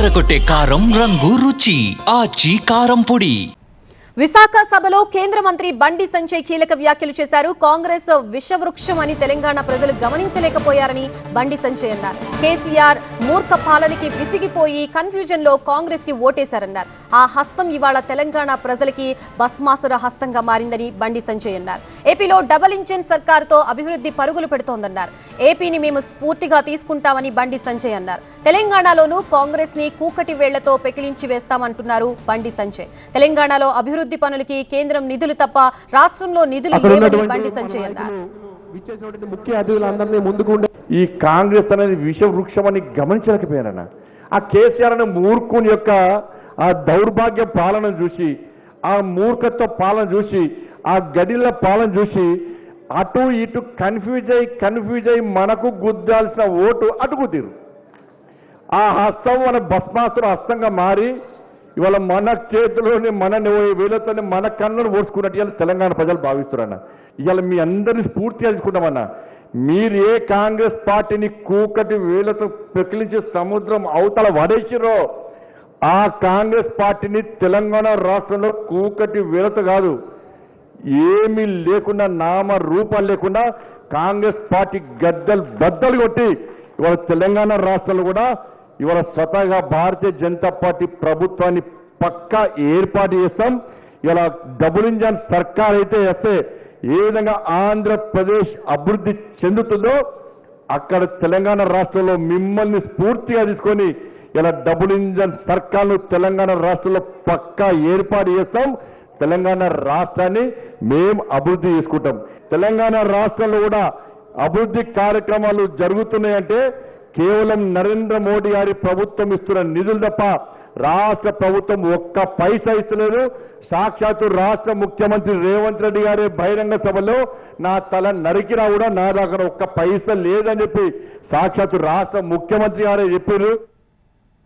అదరగొట్టే కారం రంగు రుచి ఆచి కారం పొడి. విశాఖ సభలో కేంద్ర మంత్రి బండి సంజయ్ కీలక వ్యాఖ్యలు చేశారు. కాంగ్రెస్ విషవృక్షం అని తెలంగాణ ప్రజలు గమనించలేకపోయారని బండి సంజయ్ అన్నారు. కేసీఆర్ మూర్ఖ పాలనకి విసిగిపోయి కన్ఫ్యూజన్ లో కాంగ్రెస్ కి ఓటేశారన్నారు. ఆ హస్తం ఇవాళ తెలంగాణ ప్రజలకి భస్మాసుర హస్తంగా మారిందని బండి సంజయ్ అన్నారు. ఏపీలో డబుల్ ఇంజిన్ సర్కారుతో అభివృద్ధి పరుగులు పెడుతోందన్నారు. ఏపీని మేము స్ఫూర్తిగా తీసుకుంటామని బండి సంజయ్ అన్నారు. తెలంగాణలోనూ కాంగ్రెస్ ని కూకటి వేళ్లతో పెకిలించి వేస్తామంటున్నారు బండి సంజయ్. తెలంగాణలో అభివృద్ధి పనులకి కేంద్రం నిధులు తప్ప రాష్ట్రంలో నిధులు లేవని బండి సంజయ్ అన్నారు. ముఖ్య అతిథులందరినీ ముందుకు ఈ కాంగ్రెస్ అనేది విషవృక్షం అని గమనించలేకపోయారన్న. ఆ కేసీఆర్ అనే మూర్ఖుని యొక్క ఆ దౌర్భాగ్య పాలన చూసి, ఆ మూర్ఖత్వ పాలన చూసి, ఆ గడిల పాలన చూసి అటు ఇటు కన్ఫ్యూజ్ అయి మనకు గుద్దాల్సిన ఓటు అటుకుతీరు. ఆ హస్తం మన భస్మాసుర హస్తంగా మారి ఇవాళ మన చేతిలోని మన వేలతోనే మన కన్నును ఓడ్చుకున్నట్టు ఇవాళ తెలంగాణ ప్రజలు భావిస్తున్నారన్న. ఇవాళ మీ అందరినీ స్ఫూర్తిగా తీసుకుంటామన్నా. మీరు ఏ కాంగ్రెస్ పార్టీని కూకటి వేలతో పెకిలించి సముద్రం అవతల వడేసిరో ఆ కాంగ్రెస్ పార్టీని తెలంగాణ రాష్ట్రంలో కూకటి వేలతో కాదు, ఏమీ లేకుండా నామ రూపాలు లేకుండా కాంగ్రెస్ పార్టీ గద్దలు బద్దలు కొట్టి ఇవాళ తెలంగాణ రాష్ట్రంలో కూడా ఇవాళ స్వతహాగా భారతీయ జనతా పార్టీ ప్రభుత్వాన్ని పక్కా ఏర్పాటు చేస్తాం. ఇలా డబుల్ ఇంజన్ సర్కార్ అయితే వస్తే ఏ విధంగా ఆంధ్రప్రదేశ్ అభివృద్ధి చెందుతుందో అక్కడ తెలంగాణ రాష్ట్రంలో మిమ్మల్ని స్ఫూర్తిగా తీసుకొని ఇలా డబుల్ ఇంజన్ సర్కార్ను తెలంగాణ రాష్ట్రంలో పక్కా ఏర్పాటు చేస్తాం. తెలంగాణ రాష్ట్రాన్ని మేము అభివృద్ధి చేసుకుంటాం. తెలంగాణ రాష్ట్రంలో కూడా అభివృద్ధి కార్యక్రమాలు జరుగుతున్నాయంటే కేవలం నరేంద్ర మోడీ గారి ప్రభుత్వం ఇస్తున్న నిధులు తప్ప రాష్ట్ర ప్రభుత్వం ఒక్క పైసా ఇస్తలేదు. సాక్షాత్తు రాష్ట్ర ముఖ్యమంత్రి రేవంత్ రెడ్డి గారి బహిరంగ సభలో నా తల నరికినా కూడా నా దగ్గర ఒక్క పైసా లేదని చెప్పి సాక్షాత్తు రాష్ట్ర ముఖ్యమంత్రి గారే చెప్పారు.